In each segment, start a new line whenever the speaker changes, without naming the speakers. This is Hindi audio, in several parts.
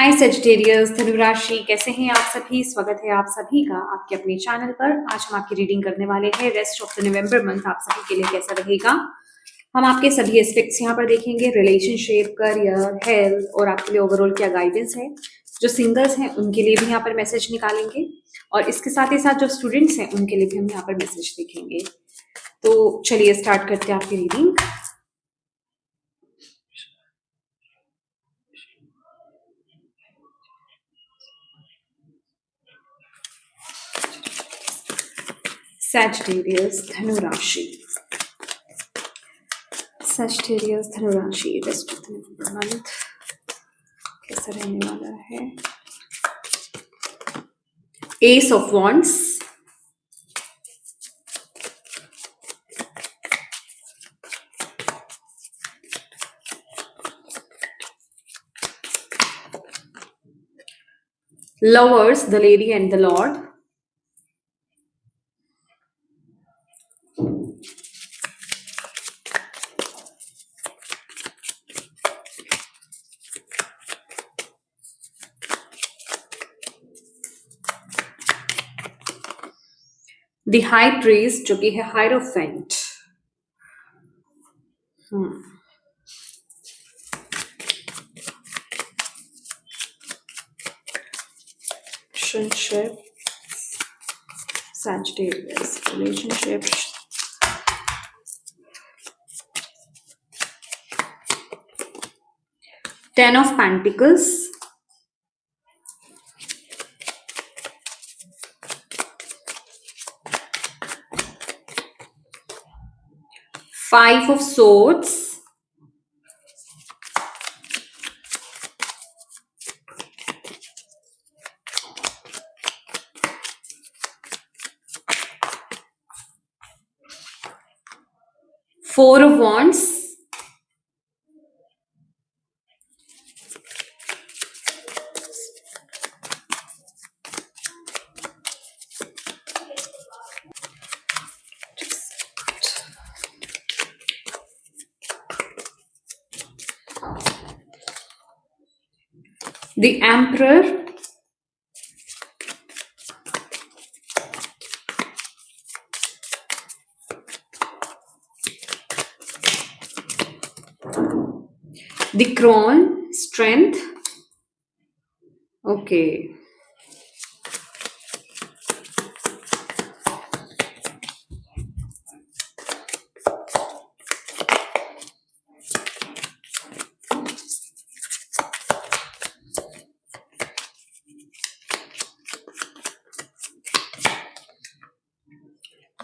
हाय सेजिटेरियस धनु राशि, कैसे हैं आप सभी। स्वागत है आप सभी का आपके अपने चैनल पर। आज हम आपकी रीडिंग करने वाले हैं rest of the November month आप सभी के लिए कैसा रहेगा। हम आपके सभी एस्पेक्ट्स यहाँ पर देखेंगे, रिलेशनशिप, करियर, हेल्थ और आपके लिए ओवरऑल क्या गाइडेंस है। जो सिंगल्स हैं उनके लिए भी यहाँ पर मैसेज निकालेंगे और इसके साथ ही साथ जो स्टूडेंट्स हैं उनके लिए भी हम यहाँ पर मैसेज देखेंगे। तो चलिए स्टार्ट करते हैं आपकी रीडिंग। Sagittarius धनु राशि, Sagittarius धनु राशि रेस्ट ऑफ द मंथ कैसा रहने वाला है। S of wands, lovers the lady and the Lord, the high priest जो कि है hierophant, relationship, Sagittarius relationship, Ten of Pentacles, Five of Swords, Four of Wands, the Emperor, the Crown, Strength. Okay.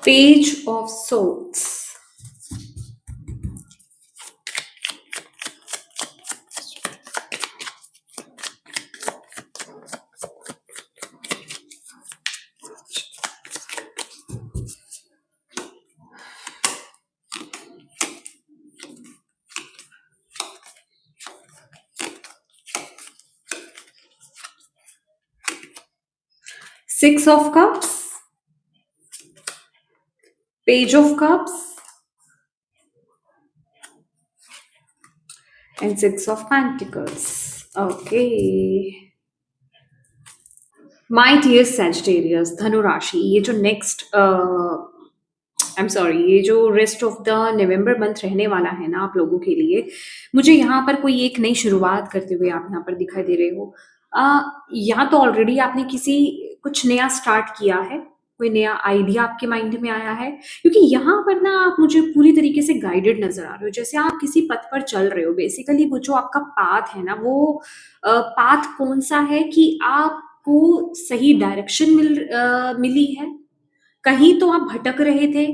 Page of Swords, Six of Cups, Page of Cups, and Six of Pentacles. Okay. My dear Sagittarius धनु राशि, ये जो नेक्स्ट आई एम सॉरी, ये जो rest of the November month रहने वाला है ना आप लोगों के लिए, मुझे यहाँ पर कोई एक नई शुरुआत करते हुए आप यहाँ पर दिखाई दे रहे हो। यहाँ तो ऑलरेडी आपने किसी कुछ नया स्टार्ट किया है, कोई नया आइडिया आपके माइंड में आया है, क्योंकि यहाँ पर ना आप मुझे पूरी तरीके से गाइडेड नजर आ रहे हो, जैसे आप किसी पथ पर चल रहे हो। बेसिकली वो जो आपका पाथ है ना, वो पाथ कौन सा है कि आपको सही डायरेक्शन मिली है। कहीं तो आप भटक रहे थे,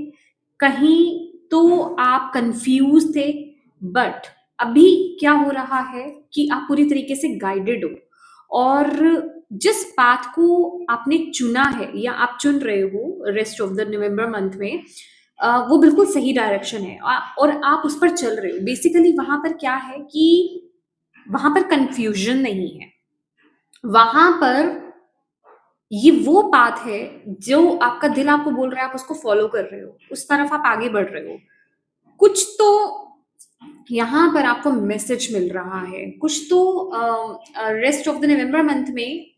कहीं तो आप कंफ्यूज थे, बट अभी क्या हो रहा है कि आप पूरी तरीके से गाइडेड हो और जिस पाथ को आपने चुना है या आप चुन रहे हो rest of the November month में, वो बिल्कुल सही डायरेक्शन है और आप उस पर चल रहे हो। बेसिकली वहां पर क्या है कि वहां पर कंफ्यूजन नहीं है, वहां पर ये वो पाथ है जो आपका दिल आपको बोल रहा है, आप उसको फॉलो कर रहे हो, उस तरफ आप आगे बढ़ रहे हो। कुछ तो यहाँ पर आपको मैसेज मिल रहा है। कुछ तो rest of the November month में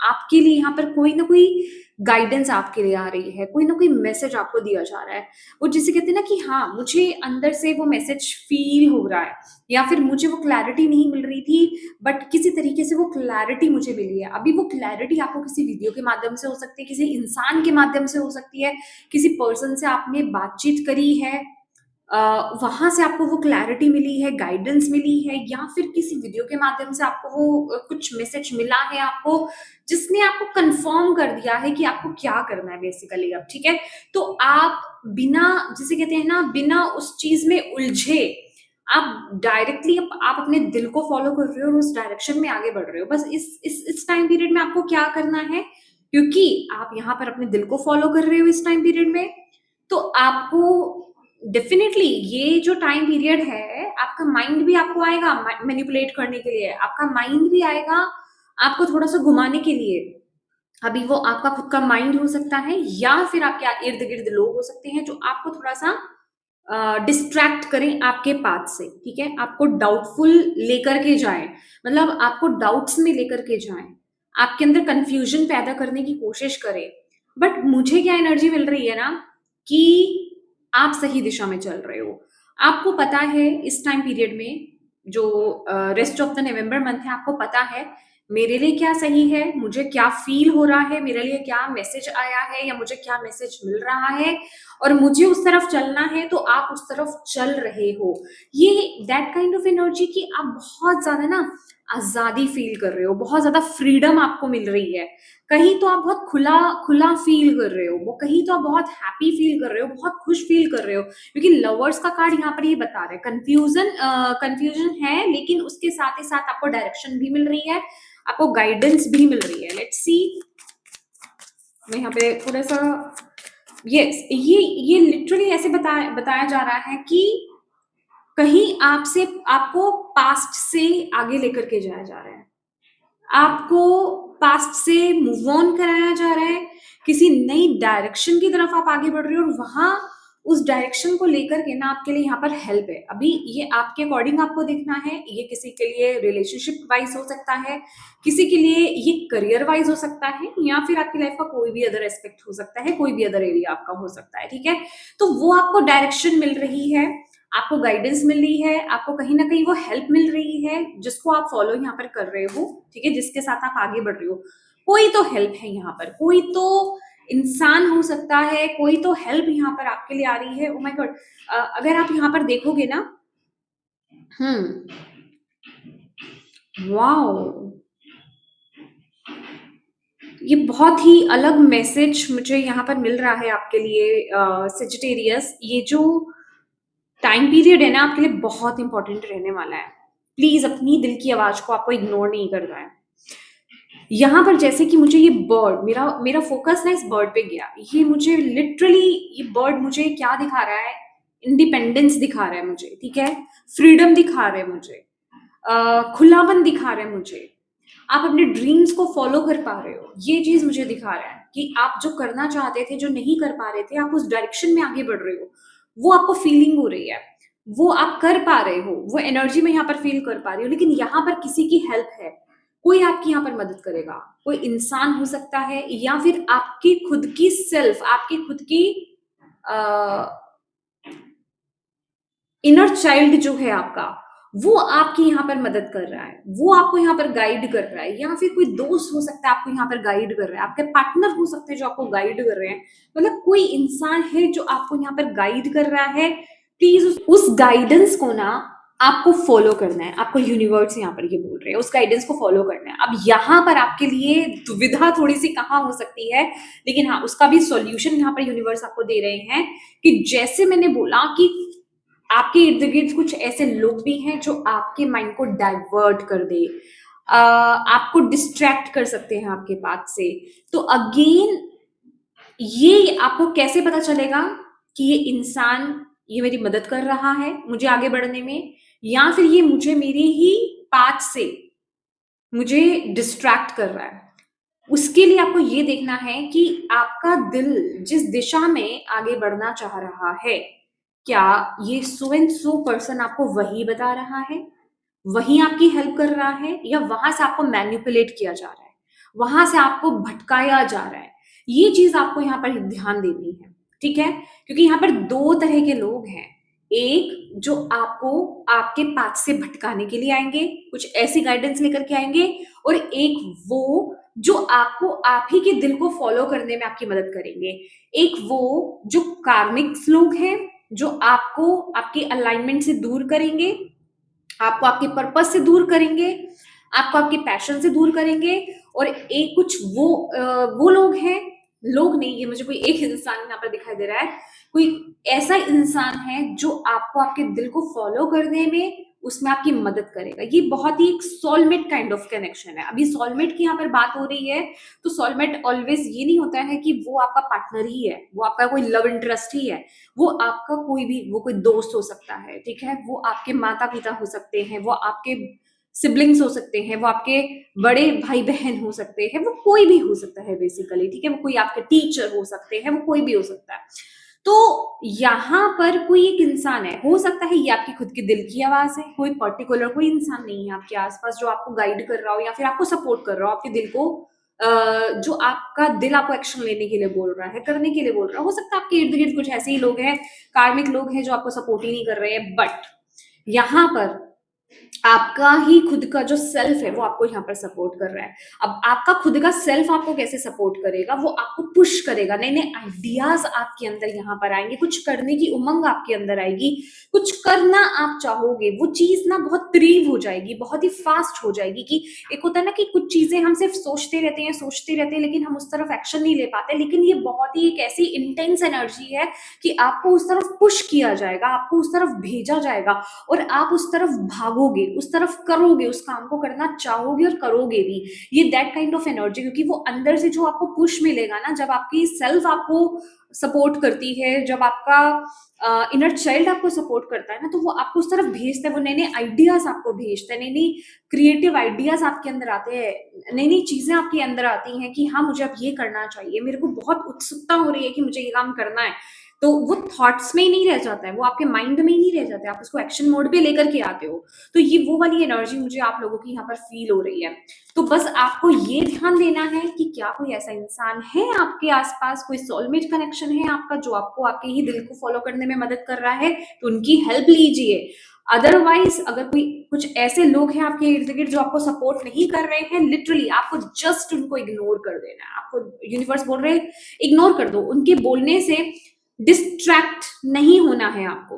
आपके लिए यहाँ पर कोई ना कोई गाइडेंस आपके लिए आ रही है, कोई ना कोई मैसेज आपको दिया जा रहा है। वो जिसे कहते हैं ना कि हाँ, मुझे अंदर से वो मैसेज फ़ील हो रहा है, या फिर मुझे वो क्लैरिटी नहीं मिल रही थी, बट किसी तरीके से वो क्लैरिटी मुझे मिली है। अभी वो क्लैरिटी आपको किसी वीडियो के माध्यम से हो सकती है, किसी इंसान के माध्यम से हो सकती है, किसी पर्सन से आपने बातचीत करी है, वहाँ से आपको वो क्लैरिटी मिली है, गाइडेंस मिली है, या फिर किसी वीडियो के माध्यम से आपको वो कुछ मैसेज मिला है आपको, जिसने आपको कन्फर्म कर दिया है कि आपको क्या करना है बेसिकली अब, ठीक है? तो आप बिना, जिसे कहते हैं ना, बिना उस चीज़ में उलझे, आप डायरेक्टली आप अपने दिल को फ़ॉलो कर रहे हो और उस डायरेक्शन में आगे बढ़ रहे हो। बस इस टाइम पीरियड में आपको क्या करना है, क्योंकि आप यहाँ पर अपने दिल को फ़ॉलो कर रहे हो इस टाइम पीरियड में, तो आपको डेफिनेटली ये जो टाइम पीरियड है, आपका माइंड भी आपको आएगा मैनिपुलेट करने के लिए, आपका माइंड भी आएगा आपको थोड़ा-सा घुमाने के लिए। अभी वो आपका खुद का माइंड हो सकता है, या फिर आपके इर्द-गिर्द लोग हो सकते हैं जो आपको थोड़ा-सा डिस्ट्रैक्ट करें आपके पाथ से, ठीक है? आपको डाउटफुल लेकर के जाएँ, मतलब आपको डाउट्स में लेकर के जाएँ, आपके अंदर कन्फ्यूजन पैदा करने की कोशिश करें। बट मुझे क्या एनर्जी मिल रही है ना, कि आप सही दिशा में चल रहे हो। आपको पता है इस टाइम पीरियड में जो rest of the November month है, आपको पता है मेरे लिए क्या सही है, मुझे क्या फ़ील हो रहा है, मेरे लिए क्या मैसेज आया है या मुझे क्या मैसेज मिल रहा है, और मुझे उस तरफ चलना है, तो आप उस तरफ चल रहे हो। ये दैट काइंड ऑफ एनर्जी कि आप बहुत ज़्यादा ना आज़ादी फ़ील कर रहे हो, बहुत ज़्यादा फ्रीडम आपको मिल रही है। कहीं तो आप बहुत खुला खुला फ़ील कर रहे हो, वो कहीं तो आप बहुत हैप्पी फ़ील कर रहे हो, बहुत खुश फ़ील कर रहे हो, क्योंकि लवर्स का कार्ड यहाँ पर ये बता रहा है। कन्फ्यूज़न है, लेकिन उसके साथ ही साथ आपको डायरेक्शन भी मिल रही है, आपको गाइडेंस भी मिल रही है। लेट्स सी, मैं यहाँ पे थोड़ा-सा, यस, ये लिटरली ऐसे बताया बताया जा रहा है कि कहीं आपसे आपको पास्ट से आगे लेकर के जाया जा रहा है। आपको पास्ट से मूव ऑन कराया जा रहा है, किसी नई डायरेक्शन की तरफ आप आगे बढ़ रहे हो, और वहाँ उस डायरेक्शन को लेकर के ना आपके लिए यहाँ पर हेल्प है। अभी ये आपके अकॉर्डिंग आपको देखना है, ये किसी के लिए रिलेशनशिप वाइज़ हो सकता है, किसी के लिए ये करियर वाइज़ हो सकता है, या फिर आपकी लाइफ का कोई भी अदर एस्पेक्ट हो सकता है, कोई भी अदर एरिया आपका हो सकता है, ठीक है? तो वो आपको डायरेक्शन मिल रही है, आपको गाइडेंस मिल रही है, आपको कहीं न कहीं वो हेल्प मिल रही है, जिसको आप फ़ॉलो यहाँ पर कर रहे हो, ठीक है? जिसके साथ आप आगे बढ़ रहे हो। कोई तो हेल्प है यहाँ पर, कोई तो इंसान हो सकता है, कोई तो हेल्प यहाँ पर आपके लिए आ रही है। ओह माय गॉड! अगर आप यहाँ पर देखोगे ना, हुँ, वॉव! ये बहुत ही अलग मैसेज मुझे यहाँ पर मिल रहा है आपके लिए, सजिटेरियस। ये जो टाइम पीरियड है ना, आपके लिए बहुत इंपॉर्टेंट रहने वाला है। प्लीज़ अपनी दिल की आवाज़ को आपको इग्नोर नहीं करना है। यहाँ पर जैसे कि मुझे ये बर्ड, मेरा मेरा फ़ोकस ना इस बर्ड पे गया। ये मुझे लिटरली, ये बर्ड मुझे क्या दिखा रहा है? इंडिपेंडेंस दिखा रहा है मुझे, ठीक है? फ्रीडम दिखा रहा है मुझे, खुलापन दिखा रहा है मुझे। आप अपने ड्रीम्स को फ़ॉलो कर पा रहे हो, ये चीज़ मुझे दिखा रहा है कि आप जो करना चाहते थे, जो नहीं कर पा रहे थे, आप उस डायरेक्शन में आगे बढ़ रहे हो। वो आपको फ़ीलिंग हो रही है, वो आप कर पा रहे हो, वो एनर्जी मैं यहाँ पर फ़ील कर पा रही हूँ। लेकिन यहाँ पर किसी की हेल्प है, कोई आपकी यहाँ पर मदद करेगा, कोई इंसान हो सकता है, या फिर आपकी खुद की सेल्फ, आपकी खुद की अ, इनर चाइल्ड जो है आपका, वो आपकी यहाँ पर मदद कर रहा है, वो आपको यहाँ पर गाइड कर रहा है, या फिर कोई दोस्त हो सकता है आपको यहाँ पर गाइड कर रहा है, आपके पार्टनर हो सकते हैं जो आपको गाइड कर रहे हैं, मतलब कोई इंसान है जो आपको यहाँ पर गाइड कर रहा है। प्लीज उस गाइडेंस को ना आपको फॉलो करना है, आपको यूनिवर्स यहाँ पर ये बोल रहे हैं, उस गाइडेंस को फॉलो करना है। अब यहाँ पर आपके लिए दुविधा थोड़ी सी कहाँ हो सकती है, लेकिन हाँ, उसका भी सॉल्यूशन यहाँ पर यूनिवर्स आपको दे रहे हैं, कि जैसे मैंने बोला कि आपके इर्द-गिर्द कुछ ऐसे लोग भी हैं जो आपके माइंड को डाइवर्ट कर दे, आपको डिस्ट्रैक्ट कर सकते हैं आपके पाथ से। तो अगेन, ये आपको कैसे पता चलेगा कि ये इंसान, ये मेरी मदद कर रहा है मुझे आगे बढ़ने में, या फिर ये मुझे मेरे ही पाथ से मुझे डिस्ट्रैक्ट कर रहा है? उसके लिए आपको ये देखना है कि आपका दिल जिस दिशा में आगे बढ़ना चाह रहा है, क्या ये सो एंड सो पर्सन आपको वही बता रहा है, वही आपकी हेल्प कर रहा है, या वहां से आपको मैनिपुलेट किया जा रहा है, वहां से आपको भटकाया जा रहा है? ये चीज आपको यहाँ पर ध्यान देनी है, ठीक है? क्योंकि यहाँ पर दो तरह के लोग हैं। एक जो आपको आपके पाथ से भटकाने के लिए आएंगे, कुछ ऐसी गाइडेंस लेकर के आएंगे, और एक वो जो आपको आप ही के दिल को फॉलो करने में आपकी मदद करेंगे। एक वो जो कार्मिक्स लोग हैं, जो आपको आपके अलाइनमेंट से दूर करेंगे, आपको आपके पर्पस से दूर करेंगे, आपको आपके पैशन से दूर करेंगे। और एक कुछ वो लोग हैं, लोग नहीं, ये मुझे कोई एक इंसान यहाँ पर दिखाई दे रहा है, कोई ऐसा इंसान है जो आपको आपके दिल को फॉलो करने में, उसमें आपकी मदद करेगा। ये बहुत ही एक सोलमेट काइंड ऑफ कनेक्शन है। अभी सोलमेट की यहाँ पर बात हो रही है, तो सोलमेट ऑलवेज ये नहीं होता है कि वो आपका पार्टनर ही है, वो आपका कोई लव इंटरेस्ट ही है। वो आपका कोई भी, वो कोई दोस्त हो सकता है, ठीक है? वो आपके माता पिता हो सकते हैं, वो आपके सिबलिंग्स हो सकते हैं, वो आपके बड़े भाई बहन हो सकते हैं, वो कोई भी हो सकता है बेसिकली, ठीक है? वो कोई आपके टीचर हो सकते हैं, वो कोई भी हो सकता है। तो यहाँ पर कोई एक इंसान है, हो सकता है ये आपकी खुद की दिल की आवाज है, कोई पर्टिकुलर कोई इंसान नहीं है आपके आसपास जो आपको गाइड कर रहा हो या फिर आपको सपोर्ट कर रहा हो, आपके दिल को जो आपका दिल आपको एक्शन लेने के लिए बोल रहा है, करने के लिए बोल रहा है। हो सकता है आपके इर्द गिर्द कुछ ऐसे ही लोग हैं, कार्मिक लोग हैं, जो आपको सपोर्ट ही नहीं कर रहे हैं, बट यहाँ पर आपका ही खुद का जो सेल्फ है वो आपको यहाँ पर सपोर्ट कर रहा है। अब आपका खुद का सेल्फ आपको कैसे सपोर्ट करेगा? वो आपको पुश करेगा, नए नए आइडियाज आपके अंदर यहाँ पर आएंगे, कुछ करने की उमंग आपके अंदर आएगी, कुछ करना आप चाहोगे, वो चीज ना बहुत तीव्र हो जाएगी, बहुत ही फास्ट हो जाएगी। कि एक होता है ना कि कुछ चीजें हम सिर्फ सोचते रहते हैं, लेकिन हम उस तरफ एक्शन नहीं ले पाते। लेकिन ये बहुत ही एक ऐसी इंटेंस एनर्जी है कि आपको उस तरफ पुश किया जाएगा, आपको उस तरफ भेजा जाएगा, और आप उस तरफ भागोगे, उस तरफ करोगे, उस काम को करना चाहोगे और करोगे भी। ये दैट काइंड ऑफ एनर्जी, क्योंकि वो अंदर से जो आपको पुश मिलेगा ना, जब आपकी सेल्फ आपको सपोर्ट करती है, जब आपका इनर चाइल्ड आपको सपोर्ट करता है ना, तो वो आपको उस तरफ भेजता है, वो नए नए आइडियाज आपको भेजता है, नई नई क्रिएटिव आइडियाज आपके अंदर आते हैं, नई नई चीजें आपके अंदर आती हैं कि हाँ, मुझे अब ये करना चाहिए, मेरे को बहुत उत्सुकता हो रही है कि मुझे ये काम करना है। तो वो थॉट्स में ही नहीं रह जाता है, वो आपके माइंड में ही नहीं रह जाता है, आप उसको एक्शन मोड पे लेकर के आते हो। तो ये वो वाली एनर्जी मुझे आप लोगों की यहाँ पर फील हो रही है। तो बस आपको ये ध्यान देना है कि क्या कोई ऐसा इंसान है आपके आसपास, कोई सोलमेट कनेक्शन है आपका जो आपको आपके ही दिल को फॉलो करने में मदद कर रहा है, तो उनकी हेल्प लीजिए। अदरवाइज अगर कोई कुछ ऐसे लोग हैं आपके इर्द गिर्द जो आपको सपोर्ट नहीं कर रहे हैं, लिटरली आपको जस्ट उनको इग्नोर कर देना है। आपको यूनिवर्स बोल रहे हैं इग्नोर कर दो, उनके बोलने से डिस्ट्रैक्ट नहीं होना है आपको।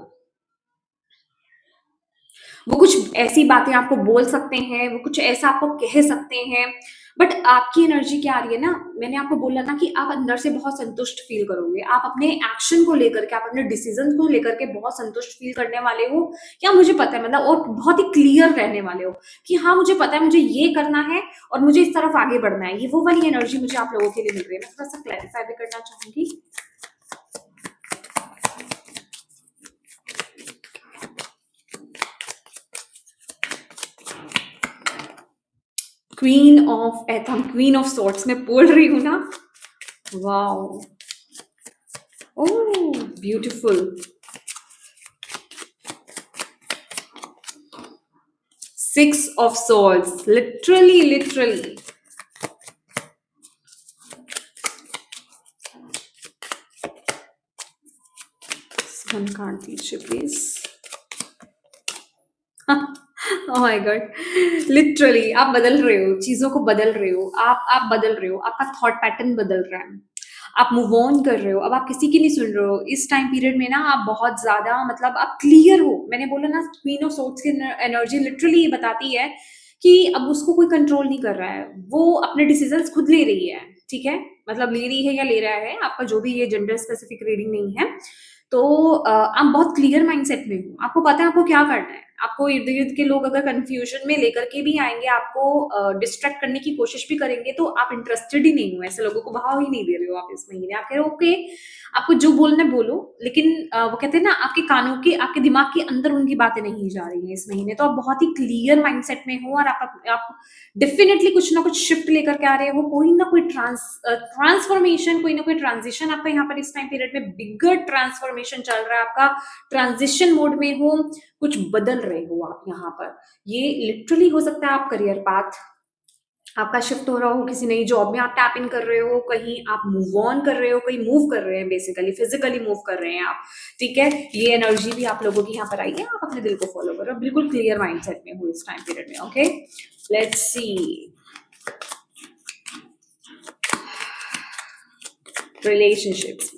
वो कुछ ऐसी बातें आपको बोल सकते हैं, वो कुछ ऐसा आपको कह सकते हैं, बट आपकी एनर्जी क्या आ रही है ना, मैंने आपको बोला ना कि आप अंदर से बहुत संतुष्ट फील करोगे, आप अपने एक्शन को लेकर के, आप अपने डिसीजन को लेकर के बहुत संतुष्ट फील करने वाले हो। क्या मुझे पता है, मतलब, और बहुत ही क्लियर रहने वाले हो कि हाँ, मुझे पता है मुझे ये करना है और मुझे इस तरफ आगे बढ़ना है। ये वो वाली एनर्जी मुझे आप लोगों के लिए मिल रही है। मैं थोड़ा सा क्लैरिफाई भी करना चाहूंगी। Queen of athame, queen of swords में बोल रही हूँ ना। Wow, oh beautiful. 6 of swords, literally. One card दीजिए please. Oh my God, literally आप बदल रहे हो, चीजों को बदल रहे हो, आप बदल रहे हो, आपका थॉट पैटर्न बदल रहा है, आप मूव ऑन कर रहे हो, अब आप किसी की नहीं सुन रहे हो। इस टाइम पीरियड में ना आप बहुत ज्यादा, मतलब, आप क्लियर हो। मैंने बोला ना, क्वीन ऑफ सोर्ड्स की एनर्जी लिटरली ये बताती है कि अब उसको कोई कंट्रोल नहीं कर रहा है, वो अपने डिसीजंस खुद ले रही है, ठीक है? मतलब ले रही है या ले रहा है, आपका जो भी, ये जेंडर स्पेसिफिक रीडिंग नहीं है। तो आप बहुत क्लियर माइंडसेट में हो, आपको पता है आपको क्या करना है, आपको इर्द-गिर्द के लोग अगर कन्फ्यूजन में लेकर के भी आएँगे, आपको डिस्ट्रैक्ट करने की कोशिश भी करेंगे, तो आप इंटरेस्टेड ही नहीं हो, ऐसे लोगों को भाव ही नहीं दे रहे हो आप इस महीने। आप कह रहे हो ओके, आपको जो बोलना है बोलो, लेकिन वो कहते हैं ना आपके कानों के, आपके दिमाग के अंदर उनकी बातें नहीं जा रही हैं इस महीने। तो आप बहुत ही क्लियर माइंडसेट में हो और आप डेफिनिटली कुछ ना कुछ शिफ्ट लेकर के आ रहे हो, कोई ना कोई ट्रांसफॉर्मेशन, कोई ना कोई ट्रांजिशन आपका यहाँ पर इस टाइम पीरियड में बिगर ट्रांसफॉर्मेशन चल रहा है आपका, ट्रांजिशन मोड में हो, कुछ बदल रहे हो आप यहाँ पर। ये लिटरली हो सकता है आप करियर पाथ आपका शिफ्ट हो रहा हो, किसी नई जॉब में आप टैप इन कर रहे हो, कहीं आप मूव ऑन कर रहे हो, कहीं मूव कर रहे हैं, बेसिकली फिजिकली मूव कर रहे हैं आप, ठीक है। ये एनर्जी भी आप लोगों की यहाँ पर आई है, आप अपने दिल को फॉलो करो, बिल्कुल क्लियर माइंडसेट में हो इस टाइम पीरियड में। Okay, let's see relationships.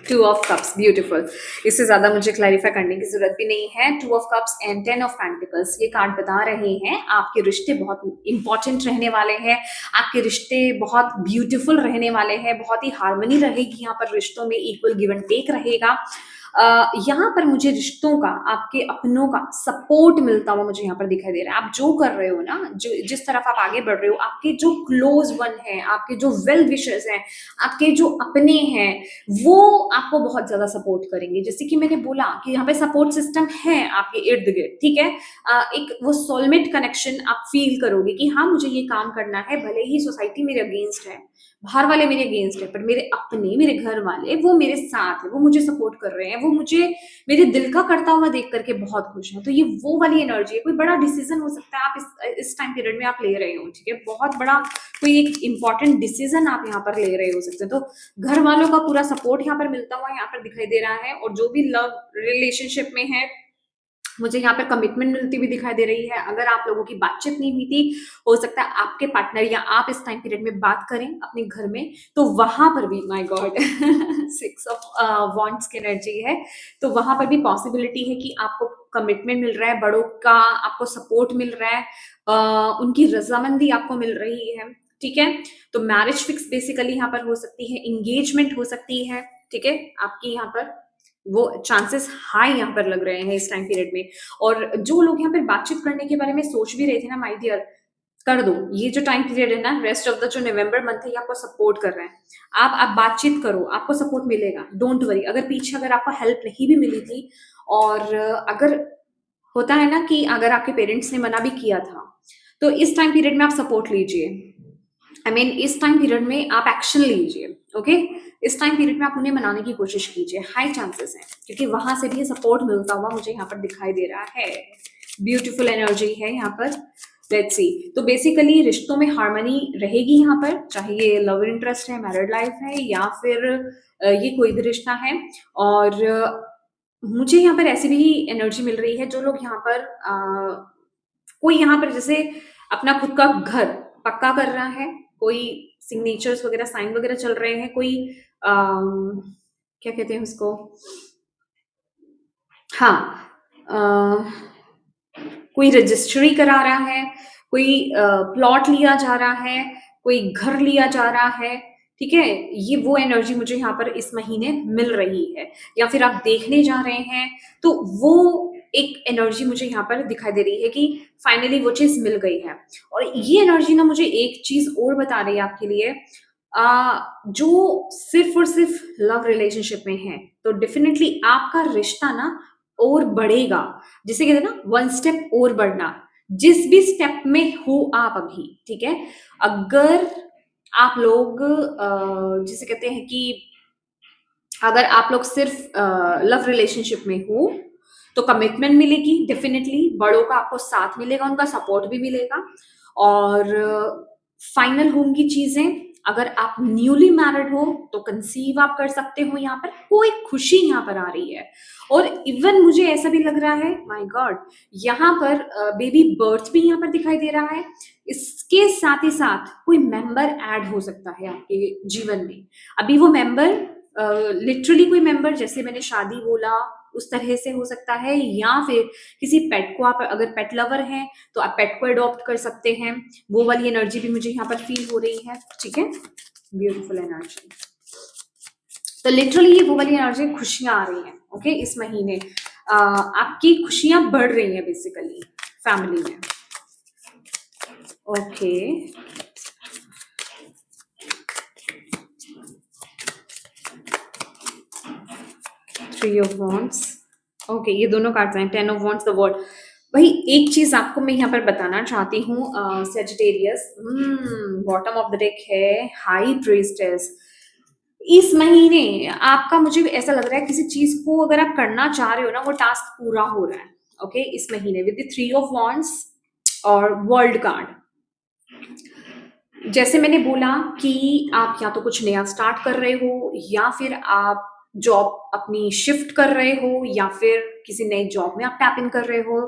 Two of cups, beautiful. इससे ज्यादा मुझे क्लैरिफाई करने की जरूरत भी नहीं है। Two of cups and 10 of pentacles, ये कार्ड बता रहे हैं आपके रिश्ते बहुत इंपॉर्टेंट रहने वाले हैं, आपके रिश्ते बहुत ब्यूटीफुल रहने वाले हैं, बहुत ही हार्मनी रहेगी यहाँ पर रिश्तों में, इक्वल गिव एंड टेक रहेगा। यहाँ पर मुझे रिश्तों का, आपके अपनों का सपोर्ट मिलता हुआ मुझे यहाँ पर दिखाई दे रहा है। आप जो कर रहे हो ना, जिस तरफ आप आगे बढ़ रहे हो, आपके जो क्लोज वन है, आपके जो वेल विशर्स हैं, आपके जो अपने हैं, वो आपको बहुत ज्यादा सपोर्ट करेंगे। जैसे कि मैंने बोला कि यहाँ पे सपोर्ट सिस्टम है आपके इर्द गिर्द, ठीक है। एक वो सोलमेट कनेक्शन आप फील करोगे कि हाँ मुझे ये काम करना है, भले ही सोसाइटी मेरे अगेंस्ट है, बाहर वाले मेरे अगेंस्ट है, पर मेरे अपने, मेरे घर वाले वो मेरे साथ है, वो मुझे सपोर्ट कर रहे हैं, वो मुझे मेरे दिल का करता हुआ देख करके बहुत खुश हैं। तो ये वो वाली एनर्जी है। कोई बड़ा डिसीजन हो सकता है आप इस टाइम पीरियड में आप ले रहे हो, ठीक है, बहुत बड़ा कोई एक इंपॉर्टेंट डिसीजन आप यहाँ पर ले रहे हो सकते हैं। तो घर वालों का पूरा सपोर्ट यहाँ पर मिलता हुआ यहाँ पर दिखाई दे रहा है। और जो भी लव रिलेशनशिप में है, मुझे यहाँ पर कमिटमेंट मिलती हुई दिखाई दे रही है। अगर आप लोगों की बातचीत नहीं हुई थी, हो सकता है आपके पार्टनर या आप इस टाइम पीरियड में बात करें अपने घर में, तो वहां पर भी, माय गॉड, 6 ऑफ वॉन्ड्स की एनर्जी है, तो वहां पर भी पॉसिबिलिटी है कि आपको कमिटमेंट मिल रहा है, बड़ों का आपको सपोर्ट मिल रहा है, उनकी रजामंदी आपको मिल रही है, ठीक है। तो मैरिज फिक्स बेसिकली यहाँ पर हो सकती है, इंगेजमेंट हो सकती है, ठीक है, आपकी यहाँ पर वो चांसेस हाई यहाँ पर लग रहे हैं इस टाइम पीरियड में। और जो लोग यहाँ पर बातचीत करने के बारे में सोच भी रहे थे ना, माय डियर, कर दो। ये जो टाइम पीरियड है ना, रेस्ट ऑफ द जो नवंबर मंथ है, ये आपको सपोर्ट कर रहे हैं। आप बातचीत करो, आपको सपोर्ट मिलेगा, डोंट वरी। अगर पीछे अगर आपको हेल्प नहीं भी मिली थी, और अगर होता है ना कि अगर आपके पेरेंट्स ने मना भी किया था, तो इस टाइम पीरियड में आप सपोर्ट लीजिए। इस टाइम पीरियड में आप एक्शन लीजिए, ओके। इस टाइम पीरियड में आप उन्हें मनाने की कोशिश कीजिए, हाई चांसेस हैं, क्योंकि वहां से भी सपोर्ट मिलता हुआ मुझे यहाँ पर दिखाई दे रहा है। ब्यूटीफुल एनर्जी है यहाँ पर। लेट्स सी, तो बेसिकली रिश्तों में हार्मनी रहेगी यहाँ पर, चाहे ये लव इंटरेस्ट है, मैरिड लाइफ है, या फिर ये कोई भी रिश्ता है। और मुझे यहाँ पर ऐसी भी एनर्जी मिल रही है, जो लोग यहाँ पर कोई यहाँ पर जैसे अपना खुद का घर पक्का कर रहा है, कोई सिग्नेचर्स वगैरह, साइन वगैरह चल रहे हैं, कोई क्या कहते हैं उसको, हाँ, कोई रजिस्ट्री करा रहा है, कोई प्लॉट लिया जा रहा है, कोई घर लिया जा रहा है, ठीक है। ये वो एनर्जी मुझे यहाँ पर इस महीने मिल रही है। या फिर आप देखने जा रहे हैं, तो वो एक एनर्जी मुझे यहाँ पर दिखाई दे रही है कि फाइनली वो चीज मिल गई है। और ये एनर्जी ना मुझे एक चीज और बता रही है आपके लिए, जो सिर्फ और सिर्फ लव रिलेशनशिप में है, तो डेफिनेटली आपका रिश्ता ना और बढ़ेगा। जिसे कहते हैं ना, वन स्टेप और बढ़ना। जिस भी स्टेप में हो आप अभी, ठीक है, अगर आप लोग जिसे कहते हैं कि अगर आप लोग सिर्फ लव रिलेशनशिप में हो, तो कमिटमेंट मिलेगी डेफिनेटली, बड़ों का आपको साथ मिलेगा, उनका सपोर्ट भी मिलेगा, और फाइनल होंगी चीजें। अगर आप न्यूली मैरिड हो, तो कंसीव आप कर सकते हो, यहाँ पर कोई खुशी यहाँ पर आ रही है। और इवन मुझे ऐसा भी लग रहा है, माय गॉड, यहाँ पर बेबी बर्थ भी यहाँ पर दिखाई दे रहा है। इसके साथ ही साथ कोई मेंबर ऐड हो सकता है आपके जीवन में। अभी वो मेंबर लिटरली कोई मेंबर, जैसे मैंने शादी बोला, उस तरह से हो सकता है, या फिर किसी पेट को, आप अगर पेट लवर हैं तो आप पेट को अडॉप्ट कर सकते हैं। वो वाली एनर्जी भी मुझे यहाँ पर फील हो रही है, ठीक है। ब्यूटीफुल एनर्जी, तो लिटरली ये वो वाली एनर्जी, खुशियां आ रही हैं, ओके, इस महीने आपकी खुशियां बढ़ रही हैं बेसिकली फैमिली में। Okay, 3 of wands. ओके, ये दोनों कार्ड्स हैं, 10 ऑफ वॉन्ड्स, द वर्ल्ड। वही एक चीज आपको मैं यहाँ पर बताना चाहती हूँ, Sagittarius, bottom of the deck है हाई प्रीस्टेस। इस महीने आपका, मुझे ऐसा लग रहा है किसी चीज को अगर आप करना चाह रहे हो ना, वो टास्क पूरा हो रहा है। ओके, इस महीने विद द 3 ऑफ वॉन्ड्स और वर्ल्ड कार्ड। जैसे मैंने बोला कि आप या तो कुछ नया स्टार्ट कर रहे हो, या फिर आप जॉब अपनी शिफ्ट कर रहे हो, या फिर किसी नई जॉब में आप टैप इन कर रहे हो,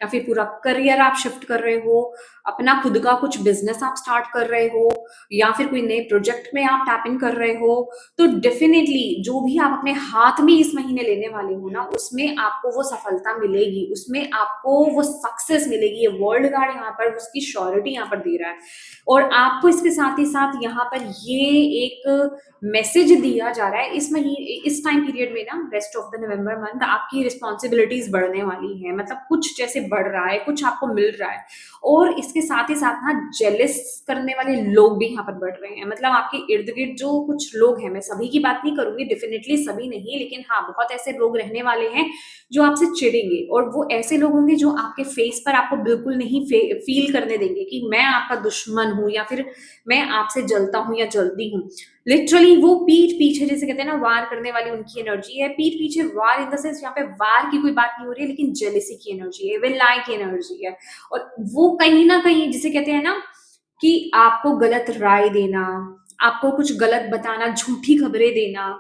या फिर पूरा करियर आप शिफ्ट कर रहे हो, अपना खुद का कुछ बिजनेस आप स्टार्ट कर रहे हो, या फिर कोई नए प्रोजेक्ट में आप टैप इन कर रहे हो। तो डेफिनेटली जो भी आप अपने हाथ में इस महीने लेने वाले हो ना, उसमें आपको वो सफलता मिलेगी, उसमें आपको वो सक्सेस मिलेगी। ये वर्ल्ड कार्ड यहाँ पर उसकी श्योरिटी यहाँ पर दे रहा है। और आपको इसके साथ ही साथ यहाँ पर ये एक मैसेज दिया जा रहा है, इस महीने, इस टाइम पीरियड में ना, rest of the November month, आपकी रिस्पॉन्सिबिलिटीज बढ़ने वाली है। मतलब कुछ जैसे बढ़ रहा है, कुछ आपको मिल रहा है। और इसके साथ ही साथ ना जेलस करने वाले लोग भी यहाँ पर बढ़ रहे हैं। मतलब आपके इर्द गिर्द जो कुछ लोग हैं, मैं सभी की बात नहीं करूंगी, डेफिनेटली सभी नहीं, लेकिन हाँ, बहुत ऐसे लोग रहने वाले हैं जो आपसे चिढ़ेंगे। और वो ऐसे लोग होंगे जो आपके फेस पर आपको बिल्कुल नहीं फील करने देंगे कि मैं आपका दुश्मन हूं, या फिर मैं आपसे जलता हूं या जलती हूँ। लिटरली वो पीठ पीछे, जैसे कहते हैं ना, वार करने वाली उनकी एनर्जी है। पीठ पीछे वार इन द सेंस, यहाँ पे वार की कोई बात नहीं हो रही है, लेकिन जेलेसी की एनर्जी है, विलाई की एनर्जी है। और वो कहीं ना कहीं, जिसे कहते हैं ना, कि आपको गलत राय देना, आपको कुछ गलत बताना, झूठी खबरें देना,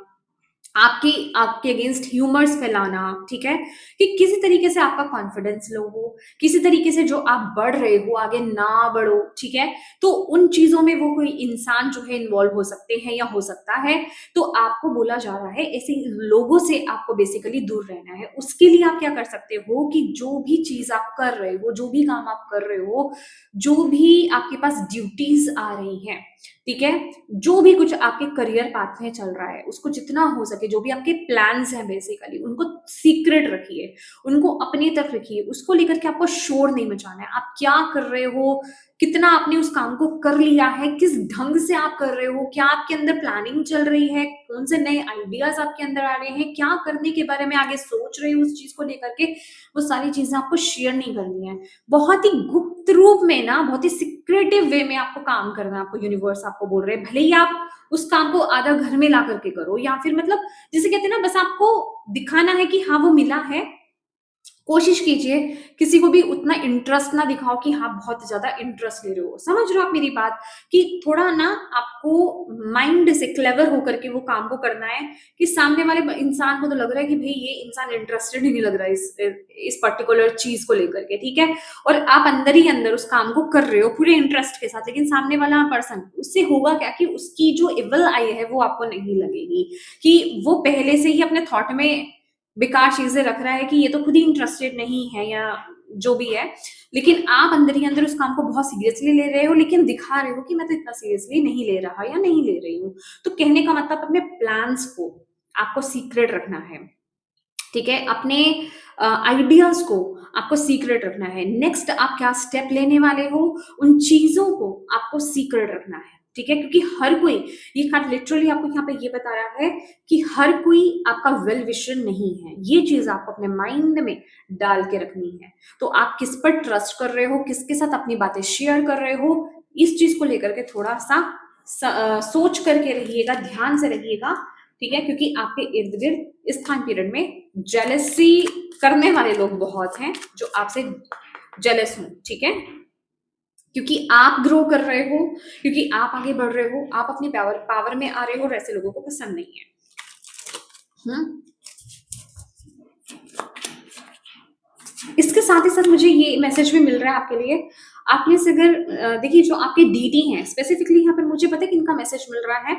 आपकी आपके अगेंस्ट ह्यूमर्स फैलाना, ठीक है, कि किसी तरीके से आपका कॉन्फिडेंस लो हो, किसी तरीके से जो आप बढ़ रहे हो आगे ना बढ़ो, ठीक है। तो उन चीजों में वो कोई इंसान जो है इन्वॉल्व हो सकते हैं या हो सकता है। तो आपको बोला जा रहा है ऐसे लोगों से आपको बेसिकली दूर रहना है। उसके लिए आप क्या कर सकते हो कि जो भी चीज आप कर रहे हो, जो भी काम आप कर रहे हो, जो भी आपके पास ड्यूटीज आ रही हैं, ठीक है, जो भी कुछ आपके करियर पाथ में चल रहा है, उसको जितना हो सके, जो भी आपके प्लान्स हैं बेसिकली, उनको सीक्रेट रखिए, उनको अपनी तरफ रखिए। उसको लेकर के आपको शोर नहीं मचाना है। आप क्या कर रहे हो, कितना आपने उस काम को कर लिया है, किस ढंग से आप कर रहे हो, क्या आपके अंदर प्लानिंग चल रही है, कौन से नए आइडियाज आपके अंदर आ रहे हैं, क्या करने के बारे में आगे सोच रहे हो उस चीज को लेकर के, वो सारी चीजें आपको शेयर नहीं करनी है। बहुत ही गुप्त रूप में ना, बहुत ही सिक्रेटिव वे में आपको काम करना है। आपको यूनिवर्स आपको बोल रहे हैं, भले ही आप उस काम को आधा घर में ला करके करो, या फिर मतलब जिसे कहते हैं ना, बस आपको दिखाना है कि हाँ वो मिला है। कोशिश कीजिए किसी को भी उतना इंटरेस्ट ना दिखाओ कि हाँ बहुत ज्यादा इंटरेस्ट ले रहे हो। समझ रहे हो आप मेरी बात, कि थोड़ा ना आपको माइंड से क्लेवर होकर के वो काम को करना है, कि सामने वाले इंसान को तो लग रहा है कि भाई ये इंसान इंटरेस्टेड ही नहीं लग रहा है इस पर्टिकुलर चीज को लेकर के, ठीक है। और आप अंदर ही अंदर उस काम को कर रहे हो पूरे इंटरेस्ट के साथ, लेकिन सामने वाला पर्सन, उससे होगा क्या कि उसकी जो इवल आई है वो आपको नहीं लगेगी, कि वो पहले से ही अपने थॉट में बेकार चीजें रख रहा है, कि ये तो खुद ही इंटरेस्टेड नहीं है या जो भी है। लेकिन आप अंदर ही अंदर उस काम को बहुत सीरियसली ले रहे हो, लेकिन दिखा रहे हो कि मैं तो इतना सीरियसली नहीं ले रहा या नहीं ले रही हूँ। तो कहने का मतलब, अपने प्लान्स को आपको सीक्रेट रखना है, ठीक है। अपने आइडियाज को आपको सीक्रेट रखना है। नेक्स्ट आप क्या स्टेप लेने वाले हो, उन चीजों को आपको सीक्रेट रखना है, ठीक है। क्योंकि हर कोई, ये कार्ड लिटरली आपको यहाँ पे ये बता रहा है कि हर कोई आपका वेल विशर नहीं है। ये चीज आपको अपने माइंड में डाल के रखनी है। तो आप किस पर ट्रस्ट कर रहे हो, किसके साथ अपनी बातें शेयर कर रहे हो, इस चीज को लेकर के थोड़ा सा सोच करके रहिएगा, ध्यान से रहिएगा, ठीक है। क्योंकि आपके इर्द गिर्द इस टाइम पीरियड में जेलसी करने वाले लोग बहुत हैं, जो आपसे जेलस हों, ठीक है। क्योंकि आप ग्रो कर रहे हो, क्योंकि आप आगे बढ़ रहे हो, आप अपनी पावर में आ रहे हो, और ऐसे लोगों को पसंद नहीं है। इसके साथ ही साथ मुझे ये मैसेज भी मिल रहा है आपके लिए। आप में से अगर देखिए, जो आपके डीडी हैं स्पेसिफिकली, यहाँ पर मुझे पता है कि इनका मैसेज मिल रहा है।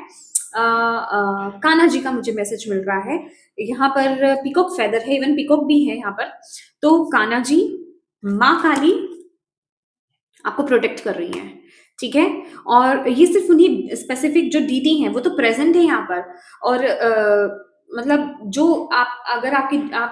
कान्हा जी का मुझे मैसेज मिल रहा है। यहाँ पर पीकॉक फेदर है, इवन पीकॉक भी है यहाँ पर। तो कान्हा जी, माँ काली आपको प्रोटेक्ट कर रही है, ठीक है। और ये सिर्फ उन्हीं स्पेसिफिक जो डीडी हैं वो तो प्रेजेंट है यहाँ पर। और मतलब जो आप अगर आप